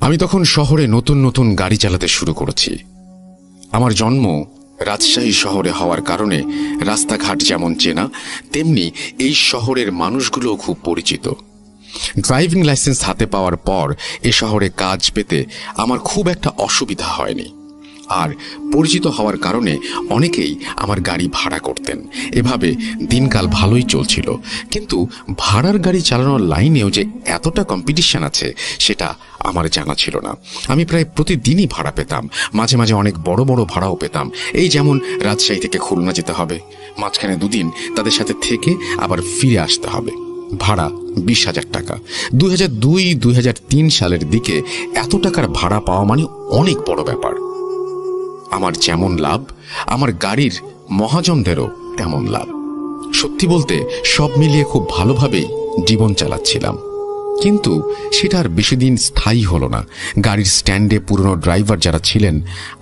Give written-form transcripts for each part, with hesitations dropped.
আমি তখন শহরে নতুন নতুন গাড়ি চালাতে শুরু করেছি। আমার জন্ম রাজশাহী শহরে হওয়ার কারণে রাস্তাঘাট যেমন চেনা, তেমনি এই শহরের মানুষগুলোও খুব পরিচিত। ড্রাইভিং লাইসেন্স হাতে পাওয়ার পর এ শহরে কাজ পেতে আমার খুব একটা অসুবিধা হয়নি। আর পরিচিত হওয়ার কারণে অনেকেই আমার গাড়ি ভাড়া করতেন। এভাবে দিনকাল ভালোই চলছিল। কিন্তু ভাড়ার গাড়ি চালানোর লাইনেও যে এতটা কম্পিটিশন আছে সেটা আমার জানা ছিল না। আমি প্রায় প্রতিদিনই ভাড়া পেতাম, মাঝে মাঝে অনেক বড় বড় ভাড়াও পেতাম। এই যেমন রাজশাহী থেকে খুলনা যেতে হবে, মাঝখানে দুদিন তাদের সাথে থেকে আবার ফিরে আসতে হবে, ভাড়া 20,000 টাকা। 2002-2003 সালের দিকে এত টাকার ভাড়া পাওয়া মানে অনেক বড় ব্যাপার। আমার যেমন লাভ, আমার গাড়ির মহাজনদেরও তেমন লাভ। সত্যি বলতে সব মিলিয়ে খুব ভালোভাবেই জীবন চালাচ্ছিলাম। কিন্তু সেটা আর বেশি দিন স্থায়ী হলো না। গাড়ির স্ট্যান্ডে পুরনো ড্রাইভার যারা ছিলেন,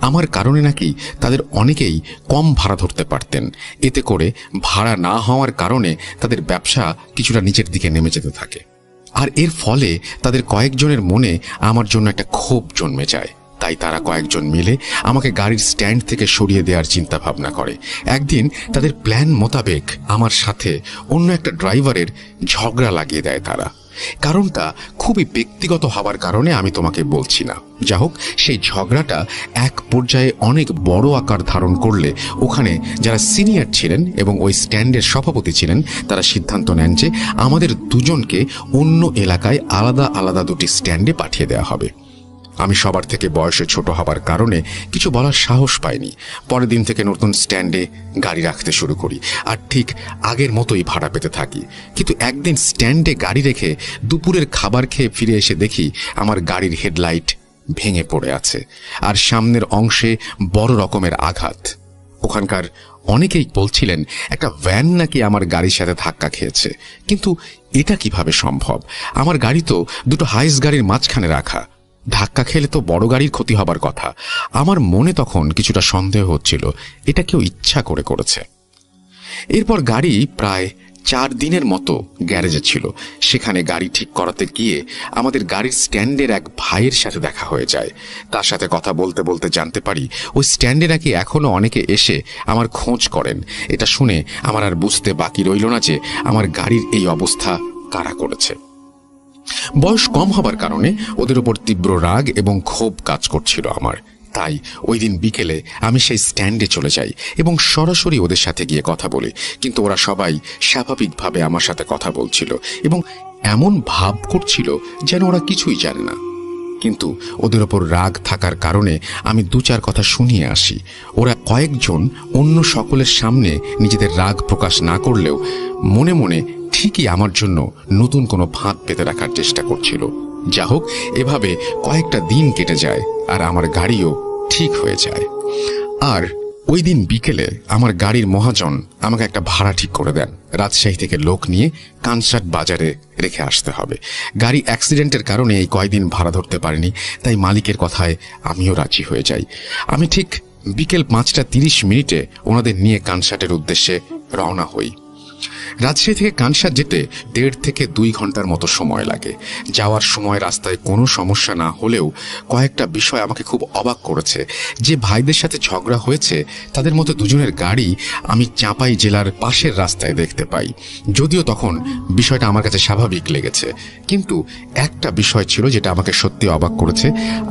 আমার কারণে নাকি তাদের অনেকেই কম ভাড়া ধরতে পারতেন। এতে করে ভাড়া না হওয়ার কারণে তাদের ব্যবসা কিছুটা নিচের দিকে নেমে যেতে থাকে। আর এর ফলে তাদের কয়েকজনের মনে আমার জন্য একটা ক্ষোভ জন্মে যায়। তাই তারা কয়েকজন মিলে আমাকে গাড়ির স্ট্যান্ড থেকে সরিয়ে দেওয়ার চিন্তা ভাবনা করে। একদিন তাদের প্ল্যান মোতাবেক আমার সাথে অন্য একটা ড্রাইভারের ঝগড়া লাগিয়ে দেয় তারা। কারণটা খুবই ব্যক্তিগত হওয়ার কারণে আমি তোমাকে বলছি না। যা হোক, সেই ঝগড়াটা এক পর্যায়ে অনেক বড় আকার ধারণ করলে ওখানে যারা সিনিয়র ছিলেন এবং ওই স্ট্যান্ডের সভাপতি ছিলেন, তারা সিদ্ধান্ত নেন যে আমাদের দুজনকে অন্য এলাকায় আলাদা আলাদা দুটি স্ট্যান্ডে পাঠিয়ে দেওয়া হবে। আমি সবার থেকে বয়সে ছোট হবার কারণে কিছু বলার সাহস পাইনি। পরের দিন থেকে নতুন স্ট্যান্ডে গাড়ি রাখতে শুরু করি আর ঠিক আগের মতোই ভাড়া পেতে থাকি। কিন্তু একদিন স্ট্যান্ডে গাড়ি রেখে দুপুরের খাবার খেয়ে ফিরে এসে দেখি আমার গাড়ির হেডলাইট ভেঙে পড়ে আছে আর সামনের অংশে বড় রকমের আঘাত। ওখানকার অনেকেই বলছিলেন একটা ভ্যান নাকি আমার গাড়ির সাথে ধাক্কা খেয়েছে। কিন্তু এটা কিভাবে সম্ভব? আমার গাড়ি তো দুটো হাইস গাড়ির মাঝখানে রাখা, ধাক্কা খেলে তো বড় গাড়ির ক্ষতি হবার কথা। আমার মনে তখন কিছুটা সন্দেহ হচ্ছিল এটা কেউ ইচ্ছা করে করেছে। এরপর গাড়ি প্রায় 4 দিনের মতো গ্যারেজে ছিল। সেখানে গাড়ি ঠিক করাতে গিয়ে আমাদের গাড়ির স্ট্যান্ডের এক ভাইয়ের সাথে দেখা হয়ে যায়। তার সাথে কথা বলতে বলতে জানতে পারি ওই স্ট্যান্ডে নাকি এখনো অনেকে এসে আমার খোঁজ করেন। এটা শুনে আমার আর বুঝতে বাকি রইল না যে আমার গাড়ির এই অবস্থা কারা করেছে। বয়স কম হবার কারণে ওদের উপর তীব্র রাগ এবং ক্ষোভ কাজ করছিল আমার। তাই ওই দিন বিকেলে আমি সেই স্ট্যান্ডে চলে যাই এবং সরাসরি ওদের সাথে গিয়ে কথা বলি। কিন্তু ওরা সবাই স্বাভাবিকভাবে আমার সাথে কথা বলছিল এবং এমন ভাব করছিল যেন ওরা কিছুই জানে না। কিন্তু ওদের ওপর রাগ থাকার কারণে আমি 2-4 কথা শুনিয়ে আসি। ওরা কয়েকজন অন্য সকলের সামনে নিজেদের রাগ প্রকাশ না করলেও মনে মনে ঠিকই আমার জন্য নতুন কোনো ফাঁদ পেতে রাখার চেষ্টা করছিল। যা হোক, এভাবে কয়েকটা দিন কেটে যায় আর আমার গাড়িও ঠিক হয়ে যায়। আর ওই দিন বিকেলে আমার গাড়ির মহাজন আমাকে একটা ভাড়া ঠিক করে দেন। রাজশাহী থেকে লোক নিয়ে কানসাট বাজারে রেখে আসতে হবে। গাড়ি অ্যাক্সিডেন্টের কারণে এই কয়েকদিন ভাড়া ধরতে পারিনি, তাই মালিকের কথায় আমিও রাজি হয়ে যাই। আমি ঠিক বিকেল 5:30 ওনাদের নিয়ে কানসাটের উদ্দেশ্যে রওনা হই। রাজশাহী থেকে কানসাট যেতে 1.5 থেকে 2 ঘন্টার মতো সময় লাগে। যাওয়ার সময় রাস্তায় কোনো সমস্যা না হলেও কয়েকটা বিষয় আমাকে খুব অবাক করেছে। যে ভাইদের সাথে ঝগড়া হয়েছে তাদের মধ্যে দুজনের গাড়ি আমি চাঁপাই জেলার পাশের রাস্তায় দেখতে পাই। যদিও তখন বিষয়টা আমার কাছে স্বাভাবিক লেগেছে, কিন্তু একটা বিষয় ছিল যেটা আমাকে সত্যি অবাক করেছে।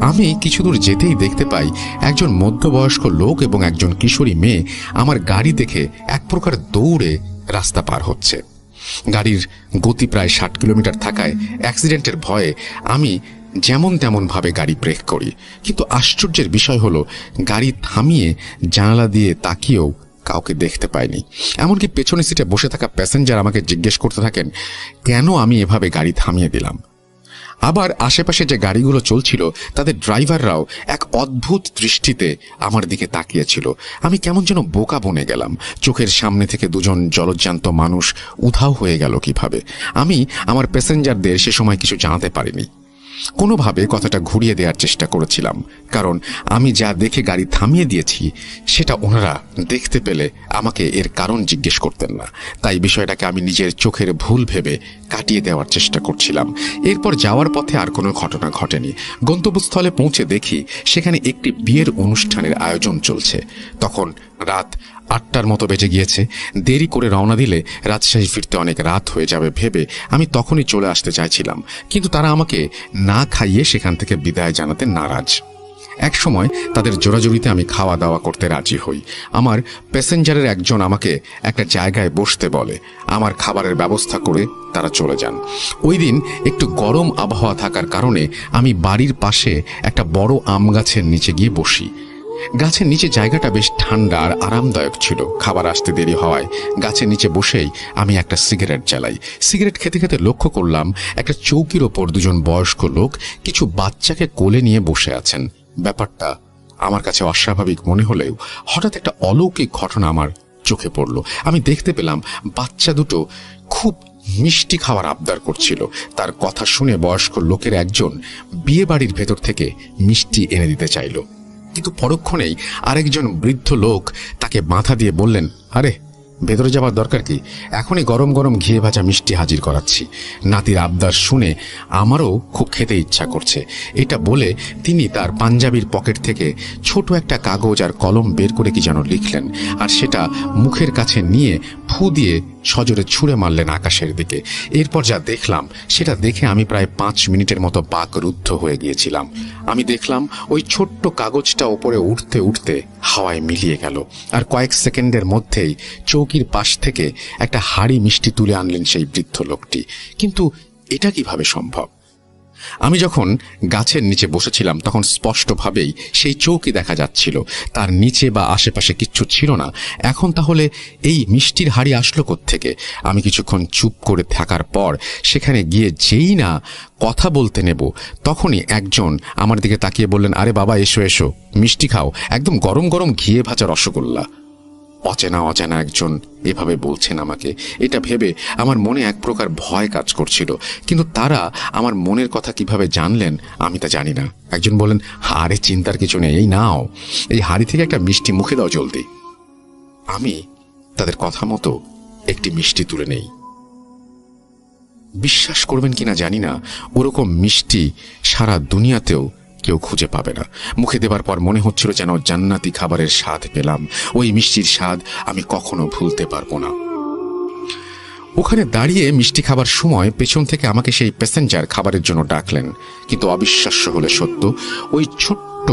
আমি কিছু দূর যেতেই দেখতে পাই একজন মধ্যবয়স্ক লোক এবং একজন কিশোরী মেয়ে আমার গাড়ি দেখে এক প্রকার দৌড়ে রাস্তা পার হচ্ছে। গাড়ির গতি প্রায় 60 কিলোমিটার থাকায় অ্যাক্সিডেন্টের ভয়ে আমি যেমন তেমন ভাবে গাড়ি ব্রেক করি। কিন্তু আশ্চর্যের বিষয় হলো গাড়ি থামিয়ে জানালা দিয়ে তাকিয়েও কাউকে দেখতে পাইনি। এমনকি পেছনের সিটে বসে থাকা প্যাসেঞ্জার আমাকে জিজ্ঞেস করতে থাকেন কেন আমি এভাবে গাড়ি থামিয়ে দিলাম। আবার আশেপাশে যে গাড়িগুলো চলছিল তাদের ড্রাইভাররাও এক অদ্ভুত দৃষ্টিতে আমার দিকে তাকিয়েছিল। আমি কেমন যেন বোকা বনে গেলাম। চোখের সামনে থেকে দুজন জলজ্যান্ত মানুষ উধাও হয়ে গেল কিভাবে। আমি আমার প্যাসেঞ্জারদের সে সময় কিছু জানাতে পারিনি। কোনোভাবে কথাটা ঘুরিয়ে দেওয়ার চেষ্টা করেছিলাম, কারণ আমি যা দেখে গাড়ি থামিয়ে দিয়েছি সেটা ওনারা দেখতে পেলে আমাকে এর কারণ জিজ্ঞেস করতেন না। তাই বিষয়টাকে আমি নিজের চোখের ভুল ভেবে কাটিয়ে দেওয়ার চেষ্টা করছিলাম। এরপর যাওয়ার পথে আর কোনো ঘটনা ঘটেনি। গন্তব্যস্থলে পৌঁছে দেখি সেখানে একটি বিয়ের অনুষ্ঠানের আয়োজন চলছে। তখন রাত 8টার মতো বেজে গিয়েছে। দেরি করে রওনা দিলে রাজশাহী ফিরতে অনেক রাত হয়ে যাবে ভেবে আমি তখনই চলে আসতে চাইছিলাম, কিন্তু তারা আমাকে না খাইয়ে সেখান থেকে বিদায় জানাতে নারাজ। এক সময় তাদের জোরাজুরিতে আমি খাওয়া দাওয়া করতে রাজি হই। আমার প্যাসেঞ্জারের একজন আমাকে একটা জায়গায় বসতে বলে। আমার খাবারের ব্যবস্থা করে তারা চলে যান। ওই দিন একটু গরম আবহাওয়া থাকার কারণে আমি বাড়ির পাশে একটা বড় আম গাছের নিচে গিয়ে বসি। গাছের নিচে জায়গাটা বেশ ঠান্ডা আর আরামদায়ক ছিল। খাবার আসতে দেরি হওয়ায় গাছের নিচে বসেই আমি একটা সিগারেট জ্বালাই। সিগারেট খেতে খেতে লক্ষ্য করলাম একটা চৌকির ওপর দুজন বয়স্ক লোক কিছু বাচ্চাকে কোলে নিয়ে বসে আছেন। ব্যাপারটা আমার কাছে অস্বাভাবিক মনে হলেও হঠাৎ একটা অলৌকিক ঘটনা আমার চোখে পড়ল। আমি দেখতে পেলাম বাচ্চা দুটো খুব মিষ্টি খাওয়ার আবদার করছিল। তার কথা শুনে বয়স্ক লোকের একজন বিয়ে বাড়ির ভেতর থেকে মিষ্টি এনে দিতে চাইল, কিন্তু পরক্ষণেই আরেকজন বৃদ্ধ লোক তাকে মাথা দিয়ে বললেন, আরে ভেতরে যাবার দরকার কি, এখনই গরম গরম ঘিয়ে ভাজা মিষ্টি হাজির করাচ্ছি। নাতির আবদার শুনে আমারও খুব খেতে ইচ্ছা করছে। এটা বলে তিনি তার পাঞ্জাবির পকেট থেকে ছোট একটা কাগজ আর কলম বের করে কি যেন লিখলেন, আর সেটা মুখের কাছে নিয়ে ফু দিয়ে সজোরে ছুঁড়ে মারলেন আকাশের দিকে। এরপর যা দেখলাম সেটা দেখে আমি প্রায় 5 মিনিটের মতো বাকরুদ্ধ হয়ে গিয়েছিলাম। আমি দেখলাম ওই ছোট্ট কাগজটা ওপরে উঠতে উঠতে হাওয়ায় মিলিয়ে গেল, আর কয়েক সেকেন্ডের মধ্যেই চৌকির পাশ থেকে একটা হাঁড়ি মিষ্টি তুলে আনলেন সেই বৃদ্ধ লোকটি। কিন্তু এটা কিভাবে সম্ভব? আমি যখন গাছের নিচে বসেছিলাম তখন স্পষ্টভাবেই সেই চৌকি দেখা যাচ্ছিল, তার নিচে বা আশেপাশে কিচ্ছু ছিল না। এখন তাহলে এই মিষ্টির হাঁড়ি আসলো কোত্থেকে? আমি কিছুক্ষণ চুপ করে থাকার পর সেখানে গিয়ে যেই না কথা বলতে নেব তখনই একজন আমার দিকে তাকিয়ে বললেন, আরে বাবা এসো এসো, মিষ্টি খাও, একদম গরম গরম ঘিয়ে ভাজা রসগোল্লা। অচেনা অজানা একজন এভাবে বলছেন আমাকে। এটা ভেবে আমার মনে এক প্রকার ভয় কাজ করছিল, কিন্তু তারা আমার মনের কথা কিভাবে জানলেন আমি তা জানি না। একজন বললেন, আরে চিন্তার কিছু নেই, এই নাও, এই হাঁড়ি থেকে একটা মিষ্টি মুখে দাও জলদি। আমি তাদের কথা মতো একটি মিষ্টি তুলে নেই। বিশ্বাস করবেন কিনা জানি না, ওরকম মিষ্টি সারা দুনিয়াতেও কেউ খুঁজে পাবে না। মুখে দেবার পর মনে হচ্ছিল যেন জান্নাতি খাবারের স্বাদ পেলাম। ওই মিষ্টির স্বাদ আমি কখনো ভুলতে পারবো না। ওখানে দাঁড়িয়ে মিষ্টি খাবার সময় পেছন থেকে আমাকে সেই প্যাসেঞ্জার খাবারের জন্য ডাকলেন, কিন্তু অবিশ্বাস্য হলে সত্য, ওই ছোট্ট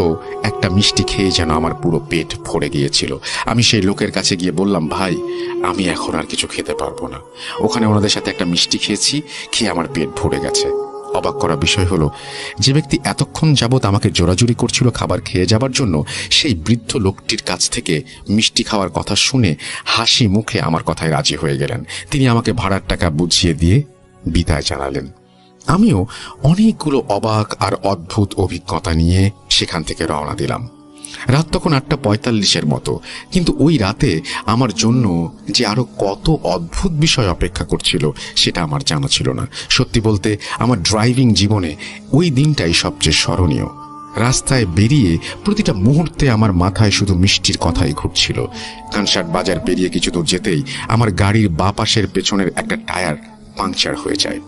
একটা মিষ্টি খেয়ে যেন আমার পুরো পেট ভরে গিয়েছিল। আমি সেই লোকের কাছে গিয়ে বললাম, ভাই আমি এখন আর কিছু খেতে পারবো না। ওখানে ওনাদের সাথে একটা মিষ্টি খেয়েছি, খেয়ে আমার পেট ভরে গেছে। অবাক করা বিষয় হলো, যে ব্যক্তি এতক্ষণ যাবৎ আমাকে জোরাজুরি করছিল খাবার খেয়ে যাবার জন্য, সেই বৃদ্ধ লোকটির কাছ থেকে মিষ্টি খাওয়ার কথা শুনে হাসি মুখে আমার কথায় রাজি হয়ে গেলেন। তিনি আমাকে ভাড়ার টাকা বুঝিয়ে দিয়ে বিদায় জানালেন। আমিও অনেকগুলো অবাক আর অদ্ভুত অভিজ্ঞতা নিয়ে সেখান থেকে রওনা দিলাম। রাত তখন 8:45 মতো, কিন্তু ওই রাতে আমার জন্য যে আরো কত অদ্ভুত বিষয় অপেক্ষা করছিল সেটা আমার জানা ছিল না। সত্যি বলতে আমার ড্রাইভিং জীবনে ওই দিনটাই সবচেয়ে স্মরণীয়। রাস্তায় বেরিয়ে প্রতিটা মুহূর্তে আমার মাথায় শুধু মিষ্টির কথাই ঘুরছিল। কানসাট বাজার পেরিয়ে কিছু দূর যেতেই আমার গাড়ির বাঁ পাশের পেছনের একটা টায়ার পাংচার হয়ে যায়।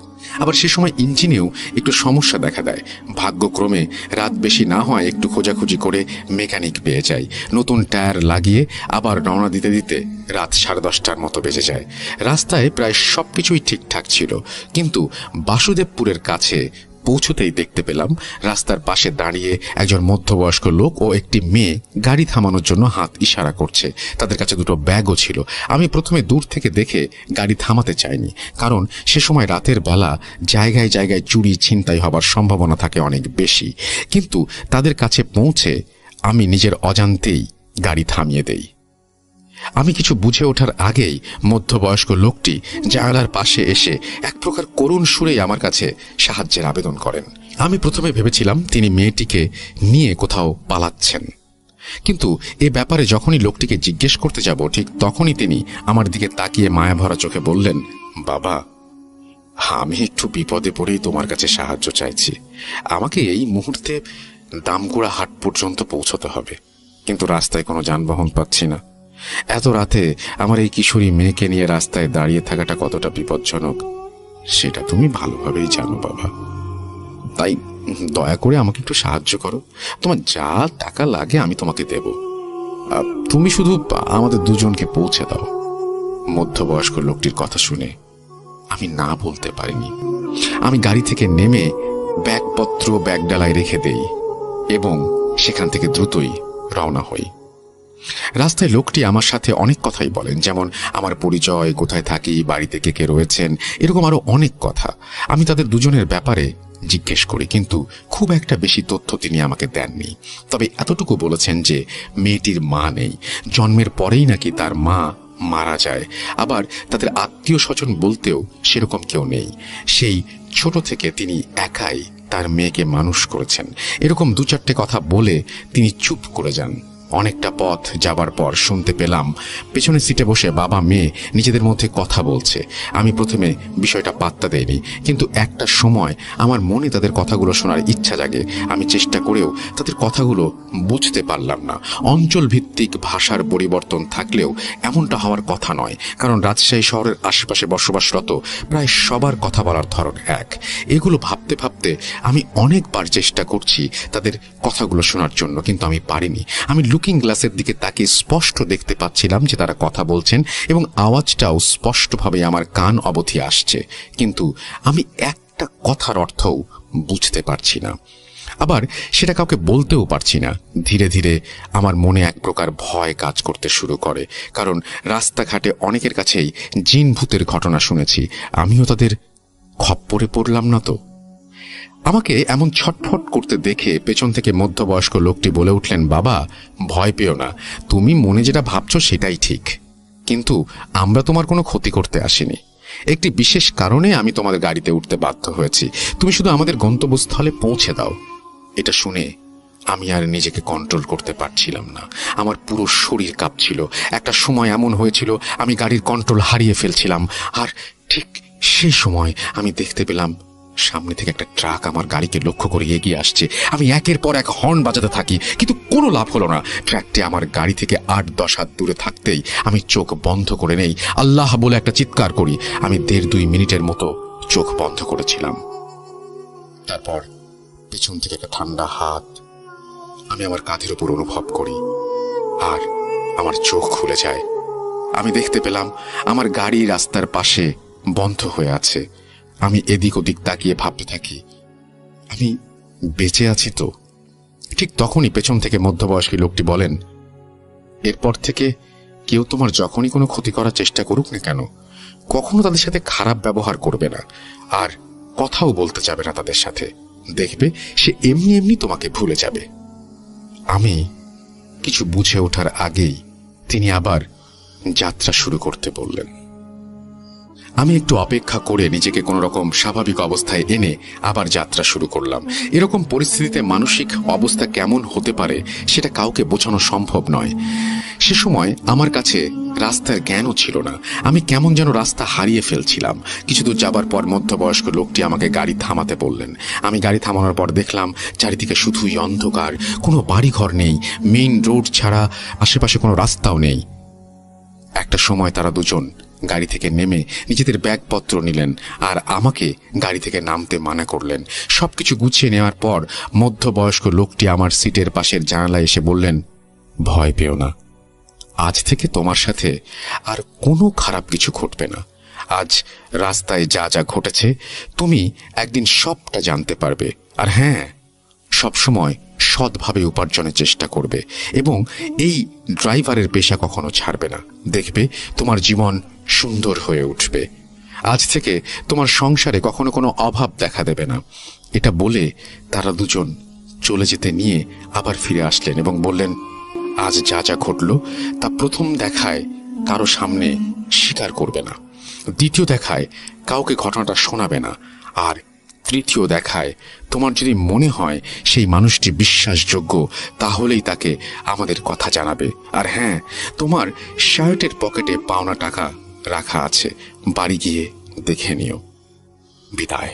আবার সে সময় ইঞ্জিনেও একটু সমস্যা দেখা দেয়। ভাগ্যক্রমে রাত বেশি না হয় একটু খোঁজাখুঁজি করে মেকানিক পেয়ে যাই। নতুন টায়ার লাগিয়ে আবার রওনা দিতে দিতে রাত 10:30টার মতো বেজে যায়। রাস্তায় প্রায় সবকিছুই ঠিকঠাক ছিল, কিন্তু বাসুদেবপুরের কাছে পৌঁছতেই দেখতে পেলাম রাস্তার পাশে দাঁড়িয়ে একজন মধ্যবয়স্ক লোক ও একটি মেয়ে গাড়ি থামানোর জন্য হাত ইশারা করছে। তাদের কাছে দুটো ব্যাগও ছিল। আমি প্রথমে দূর থেকে দেখে গাড়ি থামাতে চাইনি, কারণ সে সময় রাতের বেলা জায়গায় জায়গায় চুরি ছিনতাই হবার সম্ভাবনা থাকে অনেক বেশি। কিন্তু তাদের কাছে পৌঁছে আমি নিজের অজান্তেই গাড়ি থামিয়ে দেই। আমি কিছু বুঝে ওঠার আগেই মধ্যবয়স্ক লোকটি জানালার পাশে এসে এক প্রকার করুণ সুরেই আমার কাছে সাহায্যের আবেদন করেন। আমি প্রথমে ভেবেছিলাম তিনি মেয়েটিকে নিয়ে কোথাও পালাচ্ছেন, কিন্তু এ ব্যাপারে যখনই লোকটিকে জিজ্ঞেস করতে যাব ঠিক তখনই তিনি আমার দিকে তাকিয়ে মায়াভরা চোখে বললেন, বাবা আমি একটু বিপদে পড়েই তোমার কাছে সাহায্য চাইছি। আমাকে এই মুহূর্তে দামগুড়া হাট পর্যন্ত পৌঁছতে হবে, কিন্তু রাস্তায় কোনো যানবাহন পাচ্ছি না। এত রাতে আমার এই কিশোরী মেয়েকে নিয়ে রাস্তায় দাঁড়িয়ে থাকাটা কতটা বিপজ্জনক সেটা তুমি ভালোভাবেই জানো বাবা। তাই দয়া করে আমাকে একটু সাহায্য করো। তোমার যা টাকা লাগে আমি তোমাকে দেব। তুমি শুধু আমাদের দুজনকে পৌঁছে দাও। মধ্যবয়স্ক লোকটির কথা শুনে আমি না বলতে পারিনি। আমি গাড়ি থেকে নেমে ব্যাগপত্র ব্যাগডালায় রেখে দেই এবং সেখান থেকে দ্রুতই রওনা হই। রাস্তায় লোকটি আমার সাথে অনেক কথাই বলেন, যেমন আমার পরিচয়, কোথায় থাকি, বাড়িতে কে কে রয়েছেন, এরকম আরো অনেক কথা। আমি তাদের দুজনের ব্যাপারে জিজ্ঞেস করি, কিন্তু খুব একটা বেশি তথ্য তিনি আমাকে দেননি। তবে এতটুকু বলেছেন যে মেয়েটির মা নেই, জন্মের পরেই নাকি তার মা মারা যায়। আবার তাদের আত্মীয় স্বজন বলতেও সেরকম কেউ নেই। সেই ছোট থেকে তিনি একাই তার মেয়েকে মানুষ করেছেন। এরকম দু চারটে কথা বলে তিনি চুপ করে যান। অনেকটা পথ যাবার পর শুনতে পেলাম পেছনের সিটে বসে বাবা মেয়ে নিজেদের মধ্যে কথা বলছে। আমি প্রথমে বিষয়টা পাত্তা দেইনি, কিন্তু একটা সময় আমার মনে তাদের কথাগুলো শোনার ইচ্ছা জাগে। আমি চেষ্টা করেও তাদের কথাগুলো বুঝতে পারলাম না। অঞ্চল ভিত্তিক ভাষার পরিবর্তন থাকলেও এমনটা হওয়ার কথা নয়, কারণ রাজশাহী শহরের আশেপাশে বসবাসরত প্রায় সবার কথা বলার ধরন এক। এগুলো ভাবতে ভাবতে আমি অনেকবার চেষ্টা করছি তাদের কথাগুলো শোনার জন্য, কিন্তু আমি পারিনি। আমি লুকিং গ্লাসের দিকে তাকিয়ে স্পষ্ট দেখতে পাচ্ছিলাম যে তারা কথা বলছেন এবং আওয়াজটাও স্পষ্টভাবে আমার কান অবধি আসছে, কিন্তু আমি একটা কথার অর্থও বুঝতে পারছি না। আবার সেটা কাউকে বলতেও পারছি না। ধীরে ধীরে আমার মনে এক প্রকার ভয় কাজ করতে শুরু করে, কারণ রাস্তাঘাটে অনেকের কাছেই জিন ভূতের ঘটনা শুনেছি। আমিও তাদের খপ্পরে পড়লাম না তো? আমাকে এমন ছটফট করতে দেখে পেছন থেকে মধ্যবয়স্ক লোকটি বলে উঠলেন, বাবা ভয় পেও না, তুমি মনে যেটা ভাবছো সেটাই ঠিক, কিন্তু আমরা তোমার কোনো ক্ষতি করতে আসিনি। একটি বিশেষ কারণে আমি তোমাদের গাড়িতে উঠতে বাধ্য হয়েছি। তুমি শুধু আমাদের গন্তব্যস্থলে পৌঁছে দাও। এটা শুনে আমি আর নিজেকে কন্ট্রোল করতে পারছিলাম না। আমার পুরো শরীর কাঁপছিল। একটা সময় এমন হয়েছিল আমি গাড়ির কন্ট্রোল হারিয়ে ফেলছিলাম। আর ঠিক সেই সময় আমি দেখতে পেলাম সামনে থেকে একটা ট্রাক আমার গাড়িকে লক্ষ্য করে এগিয়ে আসছে। আমি একের পর এক হর্ন বাজাতে থাকি, কিন্তু কোনো লাভ হলো না। ট্রাকটি আমার গাড়ি থেকে 8-10 হাত দূরে থাকতেই আমি চোখ বন্ধ করে নেই, আল্লাহ বলে একটা চিৎকার করি। আমি 1.5-2 মিনিটের মতো চোখ বন্ধ করেছিলাম। তারপর পেছন থেকে একটা ঠান্ডা হাত আমি আমার কাঁধের উপর অনুভব করি, আর আমার চোখ খুলে যায়। আমি দেখতে পেলাম আমার গাড়ি রাস্তার পাশে বন্ধ হয়ে আছে। আমি এদিক ওদিক তাকিয়ে ভাবতে থাকি, আমি বেঁচে আছি তো? ঠিক তখনই পেছন থেকে মধ্যবয়স্ক লোকটি বলেন, এরপর থেকে কেউ তোমার যখনই কোনো ক্ষতি করার চেষ্টা করুক না কেন, কখনো তাদের সাথে খারাপ ব্যবহার করবে না, আর কথাও বলতে যাবে না তাদের সাথে। দেখবে সে এমনি এমনি তোমাকে ভুলে যাবে। আমি কিছু বুঝে ওঠার আগেই তিনি আবার যাত্রা শুরু করতে বললেন। আমি একটু অপেক্ষা করে নিজেকে কোনো রকম স্বাভাবিক অবস্থায় এনে আবার যাত্রা শুরু করলাম। এরকম পরিস্থিতিতে মানসিক অবস্থা কেমন হতে পারে সেটা কাউকে বোঝানো সম্ভব নয়। সে সময় আমার কাছে রাস্তার জ্ঞানও ছিল না। আমি কেমন যেন রাস্তা হারিয়ে ফেলছিলাম। কিছু দূর যাবার পর মধ্যবয়স্ক লোকটি আমাকে গাড়ি থামাতে বললেন। আমি গাড়ি থামানোর পর দেখলাম চারিদিকে শুধুই অন্ধকার, কোনো বাড়িঘর নেই, মেইন রোড ছাড়া আশেপাশে কোনো রাস্তাও নেই। একটা সময় তারা দুজন গাড়ি থেকে নেমে নিজেদের ব্যাগপত্র নিলেন আর আমাকে গাড়ি থেকে নামতে মানা করলেন। সবকিছু গুছিয়ে নেওয়ার পর মধ্যবয়স্ক লোকটি আমার সিটের পাশের জানালায় এসে বললেন, ভয় পেও না, আজ থেকে তোমার সাথে আর কোনো খারাপ কিছু ঘটবে না। আজ রাস্তায় যা যা ঘটেছে তুমি একদিন সবটা জানতে পারবে। আর হ্যাঁ, সবসময় সৎভাবে উপার্জনের চেষ্টা করবে এবং এই ড্রাইভারের পেশা কখনো ছাড়বে না। দেখবে তোমার জীবন সুন্দর হয়ে উঠবে। আজ থেকে তোমার সংসারে কখনো কোনো অভাব দেখা দেবে না। এটা বলে তারা দুজন চলে যেতে নিয়ে আবার ফিরে আসলেন এবং বললেন, আজ যা যা ঘটল তা প্রথম দেখায় কারো সামনে স্বীকার করবে না, দ্বিতীয় দেখায় কাউকে ঘটনাটা শোনাবে না, আর তৃতীয় দেখায় তোমার যদি মনে হয় সেই মানুষটি বিশ্বাসযোগ্য তাহলেই তাকে আমাদের কথা জানাবে। আর হ্যাঁ, তোমার শার্টের পকেটে পাওনা টাকা রাখা আছে, বাড়ি গিয়ে দেখে নিও। বিদায়।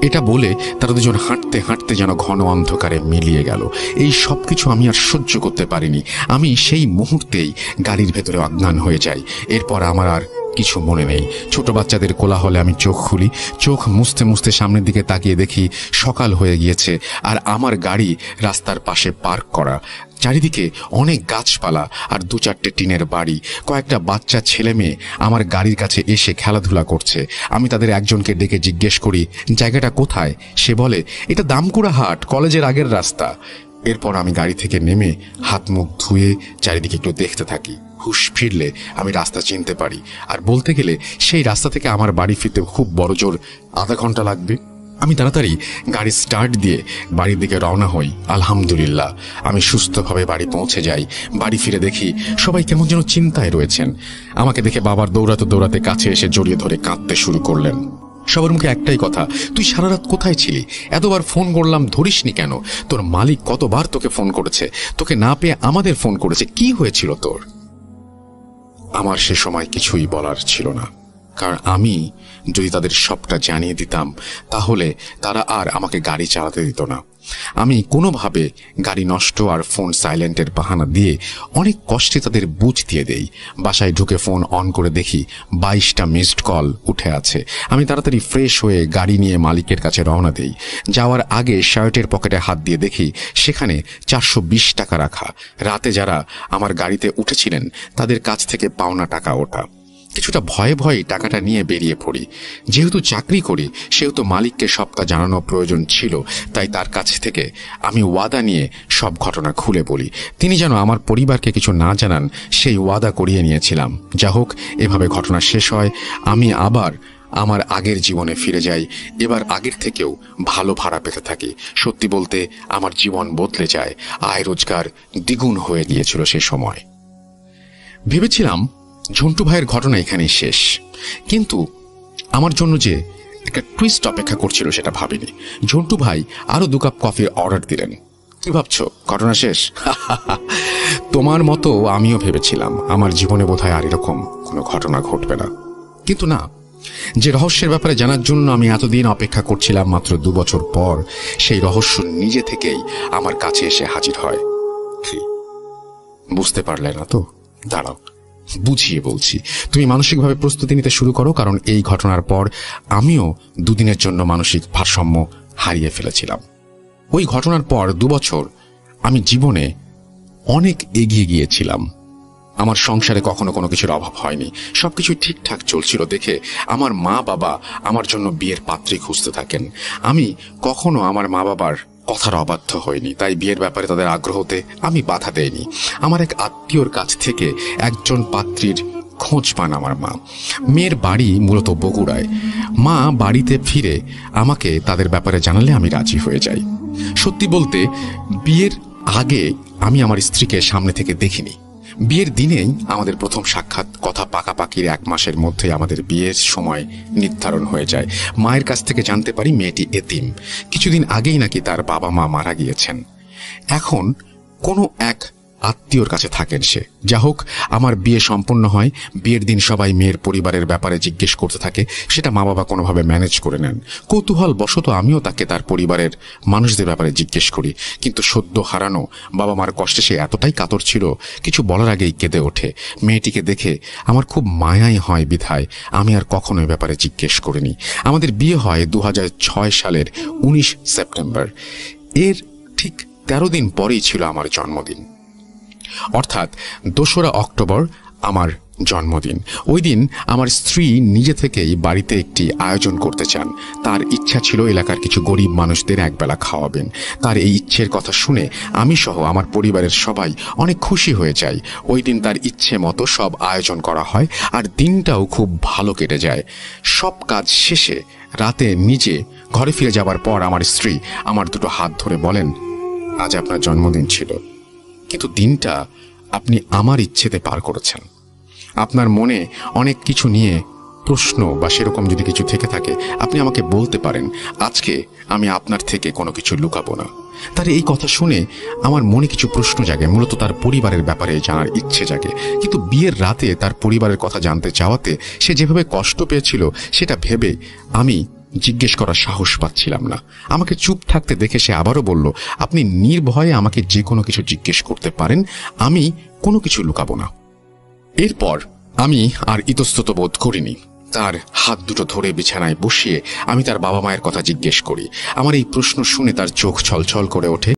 এটা বলে তারা দুজন হাঁটতে হাঁটতে যেন ঘন অন্ধকারে মিলিয়ে গেল। এই সব কিছু আমি আর সহ্য করতে পারিনি। আমি সেই মুহূর্তেই গাড়ির ভেতরে অজ্ঞান হয়ে যাই। এরপর আমার আর কিছু মনে নেই। ছোট বাচ্চাদের কোলাহলে আমি চোখ খুলি। চোখ মুছতে মুছতে সামনের দিকে তাকিয়ে দেখি সকাল হয়ে গিয়েছে, আর আমার গাড়ি রাস্তার পাশে পার্ক করা। চারিদিকে অনেক গাছপালা আর 2-4টে টিনের বাড়ি। কয়েকটা বাচ্চা ছেলে মেয়ে আমার গাড়ির কাছে এসে খেলাধুলা করছে। আমি তাদের একজনকে ডেকে জিজ্ঞেস করি জায়গাটা কোথায়। সে বলে এটা দামকুড়া হাট, কলেজের আগের রাস্তা। এরপর আমি গাড়ি থেকে নেমে হাত মুখ ধুয়ে চারিদিকে একটু দেখতে থাকি। হুশ ফিরলে আমি রাস্তা চিনতে পারি, আর বলতে গেলে সেই রাস্তা থেকে আমার বাড়ি ফিরতে খুব বড়জোর আধা ঘন্টা লাগবে। আমি তাড়াতাড়ি গাড়ি স্টার্ট দিয়ে বাড়ির দিকে রওনা হই। আলহামদুলিল্লাহ আমি সুস্থভাবে বাড়ি পৌঁছে যাই। বাড়ি ফিরে দেখি সবাই কেমন যেন চিন্তায় রয়েছেন। আমাকে দেখে বাবার দৌড়াতে দৌড়াতে কাছে এসে জড়িয়ে ধরে কাঁদতে শুরু করলেন। সবার মুখে একটাই কথা, তুই সারা রাত কোথায় ছিলি? এতবার ফোন করলাম, ধরিসনি কেন? তোর মালিক কতবার তোকে ফোন করেছে, তোকে না পেয়ে আমাদের ফোন করেছে, কি হয়েছিল তোর? আমার সে সময় কিছুই বলার ছিল না, কারণ আমি যদি তাদের সবটা জানিয়ে দিতাম তাহলে তারা আর আমাকে গাড়ি চালাতে দিত না। আমি কোনোভাবে গাড়ি নষ্ট আর ফোন সাইলেন্টের বাহানা দিয়ে অনেক কষ্টে তাদের বুঝ দিয়ে দেই। বাসায় ঢুকে ফোন অন করে দেখি 22টা মিসড কল উঠে আছে। আমি তাড়াতাড়ি ফ্রেশ হয়ে গাড়ি নিয়ে মালিকের কাছে রওনা দেই। যাওয়ার আগে শার্টের পকেটে হাত দিয়ে দেখি সেখানে 420 টাকা রাখা। রাতে যারা আমার গাড়িতে উঠেছিলেন তাদের কাছ থেকে পাওনা টাকা ওটা। কিছুটা ভয়ে ভয়ে টাকাটা নিয়ে বেরিয়ে পড়ি। যেহেতু চাকরি করি সেহেতু মালিককে সবটা জানানো প্রয়োজন ছিল, তাই তার কাছ থেকে আমি ওয়াদা নিয়ে সব ঘটনা খুলে বলি। তিনি যেন আমার পরিবারকে কিছু না জানান সেই ওয়াদা করিয়ে নিয়েছিলাম। যা হোক, এভাবে ঘটনা শেষ হয়। আমি আবার আমার আগের জীবনে ফিরে যাই। এবার আগের থেকেও ভালো ভাড়া পেতে থাকি। সত্যি বলতে আমার জীবন বদলে যায়। আয় রোজগার দ্বিগুণ হয়ে গিয়েছিল সে সময়। ভেবেছিলাম ঝন্টু ভাইয়ের ঘটনা এখানেই শেষ, কিন্তু আমার জন্য যে একটা টুইস্ট অপেক্ষা করছিল সেটা ভাবিনি। ঝন্টু ভাই আরো 2 কাপ কফির অর্ডার দিলেন। কি ভাবছো ঘটনা শেষ? তোমার মতো আমিও ভেবেছিলাম আমার জীবনে বোধহয় আর এরকম কোনো ঘটনা ঘটবে না, কিন্তু না। যে রহস্যের ব্যাপারে জানার জন্য আমি এতদিন অপেক্ষা করছিলাম, মাত্র 2 বছর পর সেই রহস্য নিজে থেকেই আমার কাছে এসে হাজির হয়। বুঝতে পারলে না তো? দাঁড়াও, বুঝিয়ে বলছি। তুমি মানসিকভাবে প্রস্তুতি নিতে শুরু করো, কারণ এই ঘটনার পর আমিও 2 দিনের জন্য মানসিক ভারসাম্য হারিয়ে ফেলেছিলাম। ওই ঘটনার পর 2 বছর আমি জীবনে অনেক এগিয়ে গিয়েছিলাম। আমার সংসারে কখনো কোনো কিছুর অভাব হয়নি, সবকিছু ঠিকঠাক চলছিল দেখে আমার মা বাবা আমার জন্য বিয়ের পাত্রী খুঁজতে থাকেন। আমি কখনো আমার মা বাবার কথার অবাধ্য হয়নি, তাই বিয়ের ব্যাপারে তাদের আগ্রহতে আমি বাধা দেইনি। আমার এক আত্মীয়র কাছ থেকে একজন পাত্রীর খোঁজ পান আমার মা। মেয়ের বাড়ি মূলত বগুড়ায়। মা বাড়িতে ফিরে আমাকে তাদের ব্যাপারে জানালে আমি রাজি হয়ে যাই। সত্যি বলতে বিয়ের আগে আমি আমার স্ত্রীকে সামনে থেকে দেখিনি। বিয়ের দিনেই আমাদের প্রথম সাক্ষাৎ। কথা পাকাপাকির 1 মাসের মধ্যে আমাদের বিয়ের সময় নির্ধারণ হয়ে যায়। মায়ের কাছ থেকে জানতে পারি মেয়েটি এতিম। কিছুদিন আগেই নাকি তার বাবা মা মারা গিয়েছেন। এখন কোনো এক আত্মীয়র কাছে থাকেন সে। যা হোক, আমার বিয়ে সম্পন্ন হয়। বিয়ের দিন সবাই মেয়ের পরিবারের ব্যাপারে জিজ্ঞেস করতে থাকে, সেটা মা বাবা কোনোভাবে ম্যানেজ করে নেন। কৌতূহল বশত আমিও তাকে তার পরিবারের মানুষদের ব্যাপারে জিজ্ঞেস করি, কিন্তু সদ্য হারানো বাবা মার কষ্টে সে এতটাই কাতর ছিল, কিছু বলার আগেই কেঁদে ওঠে। মেয়েটিকে দেখে আমার খুব মায়াই হয় বিধায় আমি আর কখনো এ ব্যাপারে জিজ্ঞেস করিনি। আমাদের বিয়ে হয় 2006 সালের 19 সেপ্টেম্বর। এর ঠিক 13 দিন পরেই ছিল আমার জন্মদিন, অর্থাৎ 2রা অক্টোবর আমার জন্মদিন। ওই দিন আমার স্ত্রী নিজে থেকেই বাড়িতে একটি আয়োজন করতে চান। তার ইচ্ছা ছিল এলাকার কিছু গরিব মানুষদের একবেলা খাওয়াবেন। তার এই ইচ্ছের কথা শুনে আমি সহ আমার পরিবারের সবাই অনেক খুশি হয়ে যাই। ওই দিন তার ইচ্ছে মতো সব আয়োজন করা হয়, আর দিনটাও খুব ভালো কেটে যায়। সব কাজ শেষে রাতে নিজে ঘরে ফিরে যাবার পর আমার স্ত্রী আমার 2টো হাত ধরে বলেন, আজ আপনার জন্মদিন ছিল, কিন্তু দিনটা আপনি আমার ইচ্ছেতে পার করেছেন। আপনার মনে অনেক কিছু নিয়ে প্রশ্ন বা সেরকম যদি কিছু থেকে থাকে আপনি আমাকে বলতে পারেন। আজকে আমি আপনার থেকে কোনো কিছু লুকাবো না। তার এই কথা শুনে আমার মনে কিছু প্রশ্ন জাগে, মূলত তার পরিবারের ব্যাপারে জানার ইচ্ছে জাগে। কিন্তু বিয়ের রাতে তার পরিবারের কথা জানতে চাওয়াতে সে যেভাবে কষ্ট পেয়েছিল সেটা ভেবে আমি জিজ্ঞেস করার সাহস পাচ্ছিলাম না। আমাকে চুপ থাকতে দেখে সে আবারও বলল, আপনি নির্ভয়ে আমাকে যে কোনো কিছু জিজ্ঞেস করতে পারেন, আমি কোনো কিছু লুকাবো না। এরপর আমি আর ইতস্তত বোধ করিনি। তার হাত দুটো ধরে বিছানায় বসিয়ে আমি তার বাবা মায়ের কথা জিজ্ঞেস করি। আমার এই প্রশ্ন শুনে তার চোখ ছলছল করে ওঠে।